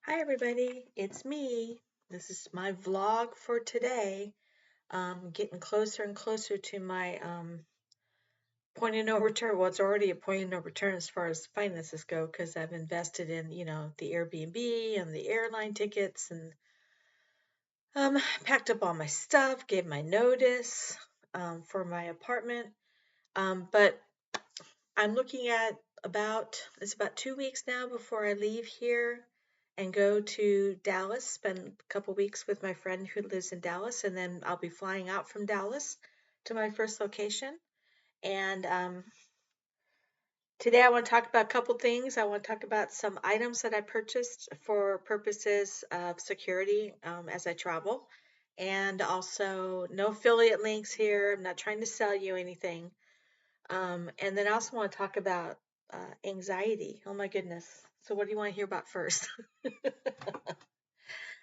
Hi everybody, it's me. This is my vlog for today. Getting closer and closer to my point of no return. Well, it's already a point of no return as far as finances go because I've invested in, the Airbnb and the airline tickets and packed up all my stuff, gave my notice for my apartment. But I'm looking at it's about 2 weeks now before I leave here and go to Dallas, spend a couple weeks with my friend who lives in Dallas, and then I'll be flying out from Dallas to my first location. And today I want to talk about a couple things. I want to talk about some items that I purchased for purposes of security as I travel. And also, no affiliate links here. I'm not trying to sell you anything. And then I also want to talk about anxiety. Oh my goodness. So what do you want to hear about first? I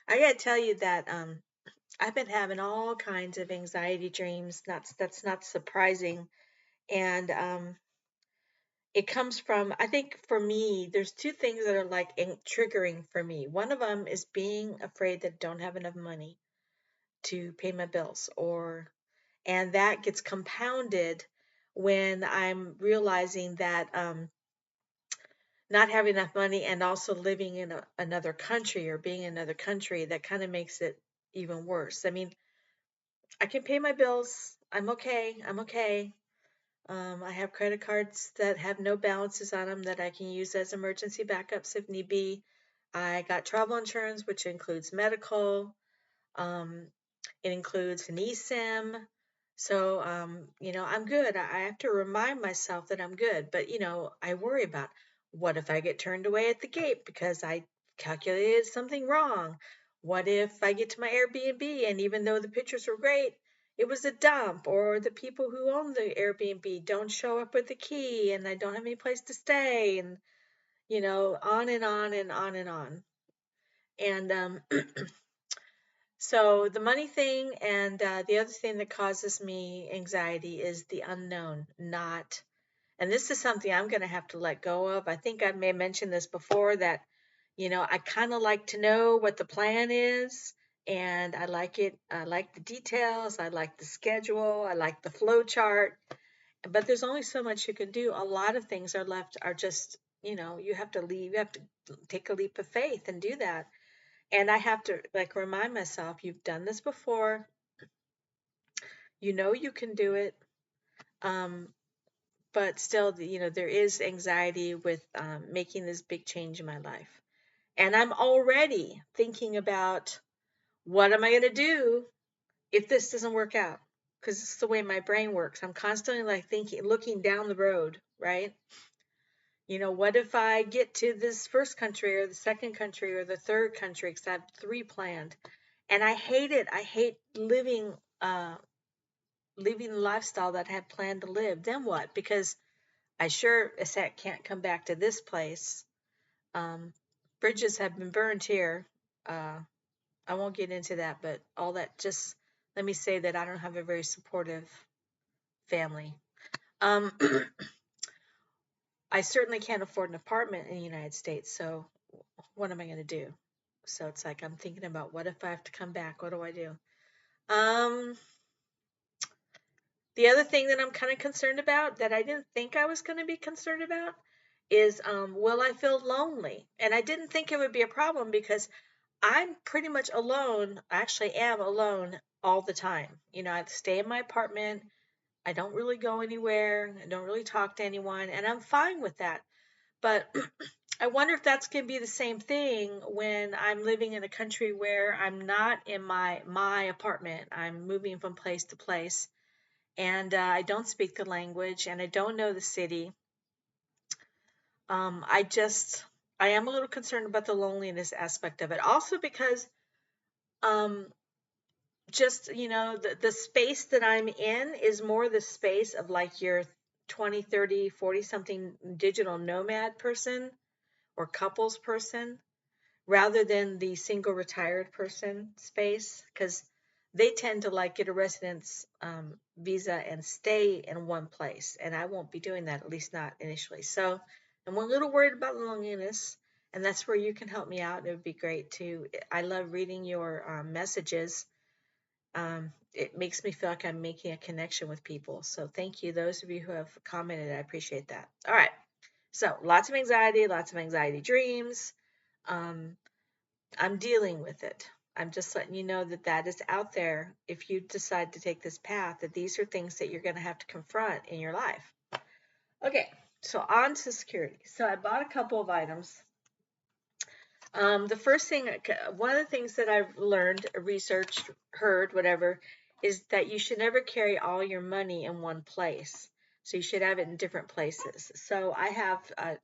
gotta tell you that I've been having all kinds of anxiety dreams. That's not surprising. And it comes from, I think for me, there's two things that are like triggering for me. One of them is being afraid that I don't have enough money to pay my bills, and that gets compounded when I'm realizing that not having enough money and also living in another country or being in another country, that kind of makes it even worse. I mean, I can pay my bills. I'm okay. I'm okay. I have credit cards that have no balances on them that I can use as emergency backups if need be. I got travel insurance, which includes medical. Um, it includes an eSIM. So, I'm good. I have to remind myself that I'm good. But, I worry about what if I get turned away at the gate because I calculated something wrong? What if I get to my Airbnb and even though the pictures were great, it was a dump, or the people who own the Airbnb don't show up with the key and I don't have any place to stay, and, on and on and on and on. And So the money thing and the other thing that causes me anxiety is the unknown, not, and this is something I'm going to have to let go of. I think I may have mentioned this before that, I kind of like to know what the plan is, and I like it. I like the details. I like the schedule. I like the flow chart. But there's only so much you can do. A lot of things are just, you have to leave. You have to take a leap of faith and do that. And I have to like remind myself, you've done this before. You know you can do it. Um, but still, there is anxiety with making this big change in my life. And I'm already thinking about what am I going to do if this doesn't work out? Because it's the way my brain works. I'm constantly like thinking, looking down the road, right? What if I get to this first country or the second country or the third country? Because I have three planned. And I hate it. I hate living the lifestyle that I had planned to live. Then what? Because I sure as heck can't come back to this place. Um, Bridges have been burned here. Uh, I won't get into that, but all that, just let me say that I don't have a very supportive family. Um, I certainly can't afford an apartment in the United States, so what am I going to do? So it's like I'm thinking about what if I have to come back? What do I do? Um, The other thing that I'm kind of concerned about that I didn't think I was going to be concerned about is will I feel lonely? And I didn't think it would be a problem because I'm pretty much alone. I actually am alone all the time. I stay in my apartment. I don't really go anywhere. I don't really talk to anyone, and I'm fine with that. But I wonder if that's going to be the same thing when I'm living in a country where I'm not in my apartment. I'm moving from place to place, and I don't speak the language and I don't know the city. I just, I am a little concerned about the loneliness aspect of it. Also because, um, just, the space that I'm in is more the space of like your 20, 30, 40 something digital nomad person or couples person rather than the single retired person space, because they tend to like get a residence visa and stay in one place, and I won't be doing that, at least not initially. So I'm a little worried about loneliness, And that's where you can help me out. It would be great too. I love reading your messages. It makes me feel like I'm making a connection with people. So thank you, those of you who have commented. I appreciate that. All right. So lots of anxiety dreams. Um, I'm dealing with it. I'm just letting you know that that is out there. If you decide to take this path, that these are things that you're going to have to confront in your life. Okay, so on to security. So I bought a couple of items. The first thing, one of the things that I've learned, researched, heard, whatever, is that you should never carry all your money in one place. So you should have it in different places. So I have,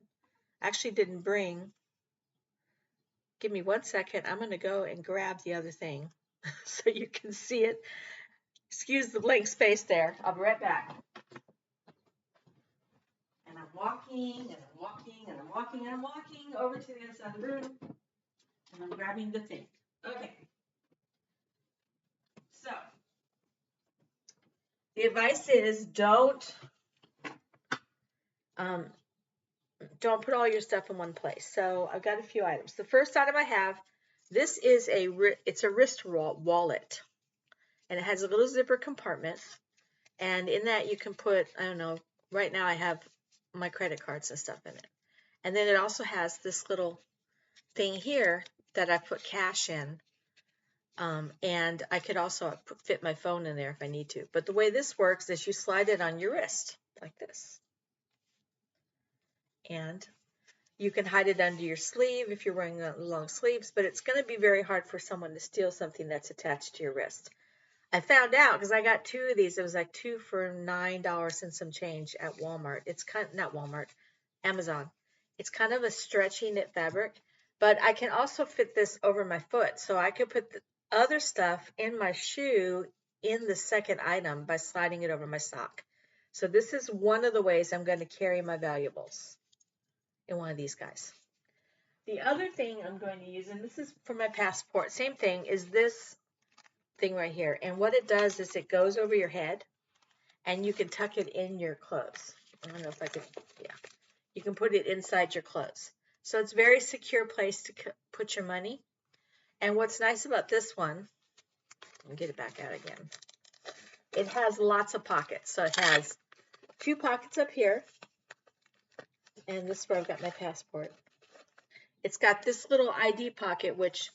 actually didn't bring, give me 1 second. I'm going to go and grab the other thing so you can see it. Excuse the blank space there. I'll be right back. And I'm walking, and I'm walking, and I'm walking, and I'm walking over to the other side of the room, and I'm grabbing the thing. Okay. So the advice is um, don't put all your stuff in one place. So I've got a few items. The first item I have, this is it's a wrist wallet, and it has a little zipper compartment, and in that you can put, I don't know, right now I have my credit cards and stuff in it. And then it also has this little thing here that I put cash in. And I could also fit my phone in there if I need to. But the way this works is you slide it on your wrist like this. And you can hide it under your sleeve if you're wearing long sleeves, but it's going to be very hard for someone to steal something that's attached to your wrist. I found out because I got two of these. It was like two for $9 and some change at Walmart. It's not Walmart, Amazon. It's kind of a stretchy knit fabric, but I can also fit this over my foot. So I could put the other stuff in my shoe in the second item by sliding it over my sock. So this is one of the ways I'm going to carry my valuables in one of these guys. The other thing I'm going to use, and this is for my passport, same thing, is this thing right here. And what it does is it goes over your head and you can tuck it in your clothes. I don't know if I could, yeah. You can put it inside your clothes. So it's a very secure place to put your money. And what's nice about this one, let me get it back out again. It has lots of pockets. So it has 2 pockets up here. And this is where I've got my passport. It's got this little ID pocket, which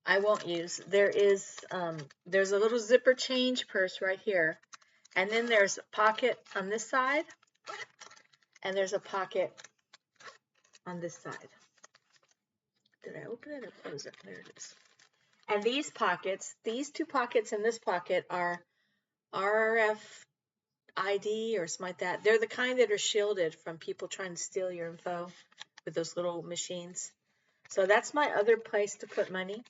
I won't use. There's a little zipper change purse right here. And then there's a pocket on this side. And there's a pocket on this side. Did I open it or close it? There it is. And these pockets, these 2 pockets and this pocket are RFID or something like that. They're the kind that are shielded from people trying to steal your info with those little machines. So that's my other place to put money.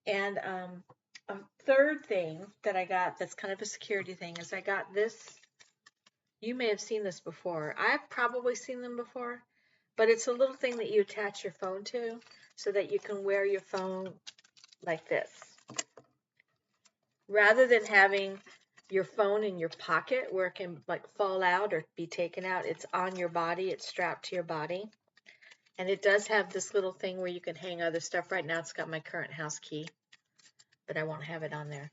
And a third thing that I got that's kind of a security thing is I got this. You may have seen this before. I've probably seen them before, but it's a little thing that you attach your phone to so that you can wear your phone like this. Rather than having your phone in your pocket where it can like fall out or be taken out, it's on your body, it's strapped to your body. And it does have this little thing where you can hang other stuff. Right now it's got my current house key, but I won't have it on there.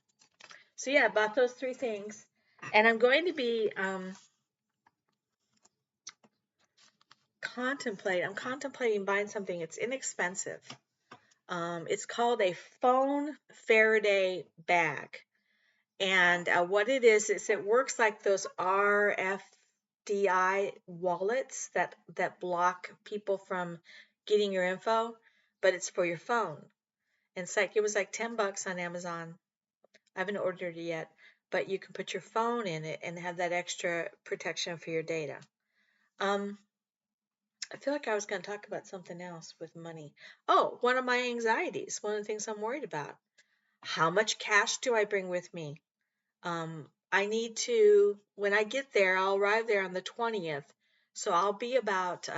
So yeah, I bought those 3 things. And I'm going to be contemplating buying something. It's inexpensive. It's called a phone Faraday bag. And what it is it works like those RFDI wallets that block people from getting your info, but it's for your phone. And it was like $10 on Amazon. I haven't ordered it yet, but you can put your phone in it and have that extra protection for your data. I feel like I was going to talk about something else with money. Oh, one of my anxieties, one of the things I'm worried about. How much cash do I bring with me? I need to, when I get there, I'll arrive there on the 20th. So I'll be about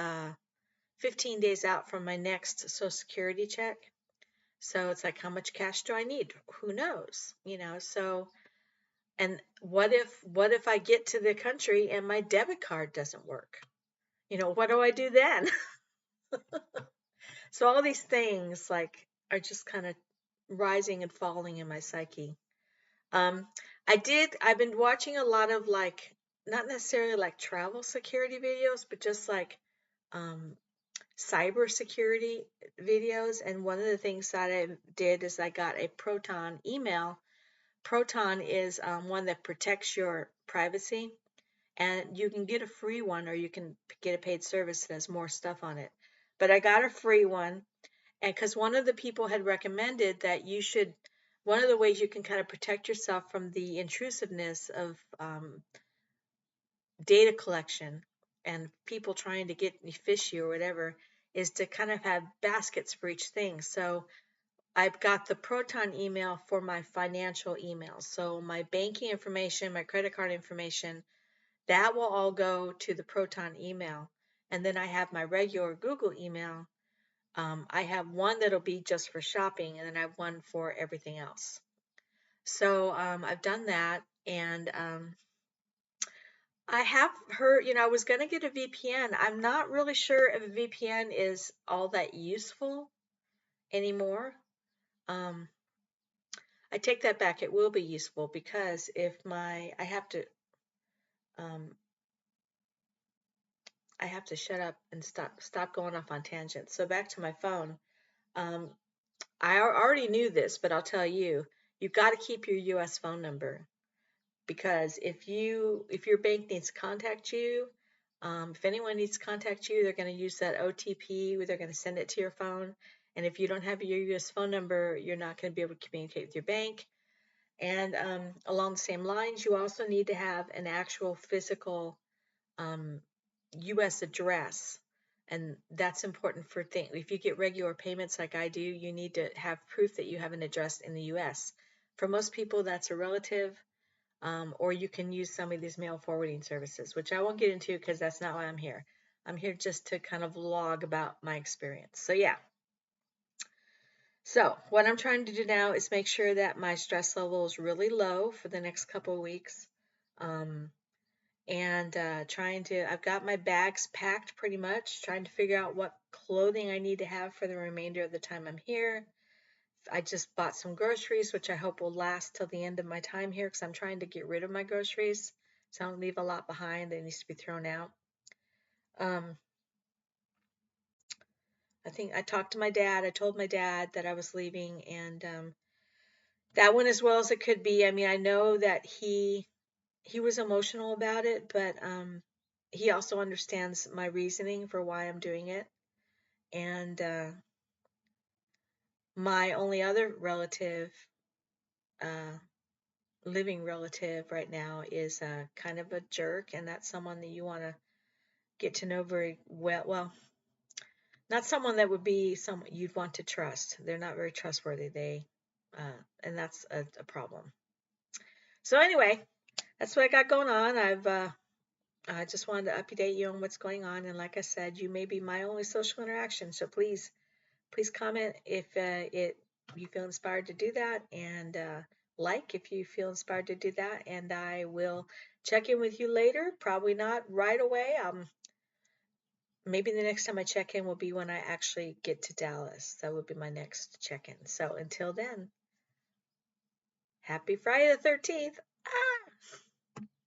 15 days out from my next Social Security check. So it's like, how much cash do I need? Who knows? So, and what if I get to the country and my debit card doesn't work? What do I do then? So all these things like are just kind of rising and falling in my psyche. Um, I've been watching a lot of like, not necessarily like travel security videos, but just like um, cyber security videos. And one of the things that I did is I got a Proton email. Proton is one that protects your privacy, and you can get a free one or you can get a paid service that has more stuff on it. But I got a free one, and because one of the people had recommended that you should, one of the ways you can kind of protect yourself from the intrusiveness of data collection and people trying to get fish you or whatever is to kind of have baskets for each thing. So I've got the Proton email for my financial emails. So my banking information, my credit card information, that will all go to the Proton email. And then I have my regular Google email. I have one that'll be just for shopping, and then I have one for everything else. So I've done that, and I have heard, I was going to get a VPN. I'm not really sure if a VPN is all that useful anymore. Um, I take that back. It will be useful because um, I have to shut up and stop going off on tangents. So back to my phone. Um, I already knew this, but I'll tell you, you've got to keep your U.S. phone number, because if your bank needs to contact you, if anyone needs to contact you, they're going to use that OTP. They're going to send it to your phone, and if you don't have your U.S. phone number, you're not going to be able to communicate with your bank. And along the same lines, you also need to have an actual physical um, U.S. address. And that's important for things. If you get regular payments like I do, you need to have proof that you have an address in the U.S. For most people, that's a relative, or you can use some of these mail forwarding services, which I won't get into because that's not why I'm here. I'm here just to kind of log about my experience. So, yeah. So, what I'm trying to do now is make sure that my stress level is really low for the next couple of weeks. Um, and I've got my bags packed pretty much, trying to figure out what clothing I need to have for the remainder of the time I'm here. I just bought some groceries, which I hope will last till the end of my time here, because I'm trying to get rid of my groceries, so I don't leave a lot behind that needs to be thrown out. Um, I think I talked to my dad. I told my dad that I was leaving, and that went as well as it could be. I mean, I know that he was emotional about it, but he also understands my reasoning for why I'm doing it. And my only other relative, uh, living relative right now, is kind of a jerk, and that's someone that you want to get to know very well. Well, not someone that would be someone you'd want to trust. They're not very trustworthy. And that's a problem. So anyway, that's what I got going on. I just wanted to update you on what's going on, and like I said, you may be my only social interaction. So please comment if you feel inspired to do that, and like if you feel inspired to do that, and I will check in with you later. Probably not right away. Maybe the next time I check in will be when I actually get to Dallas. That would be my next check in. So until then, happy Friday the 13th.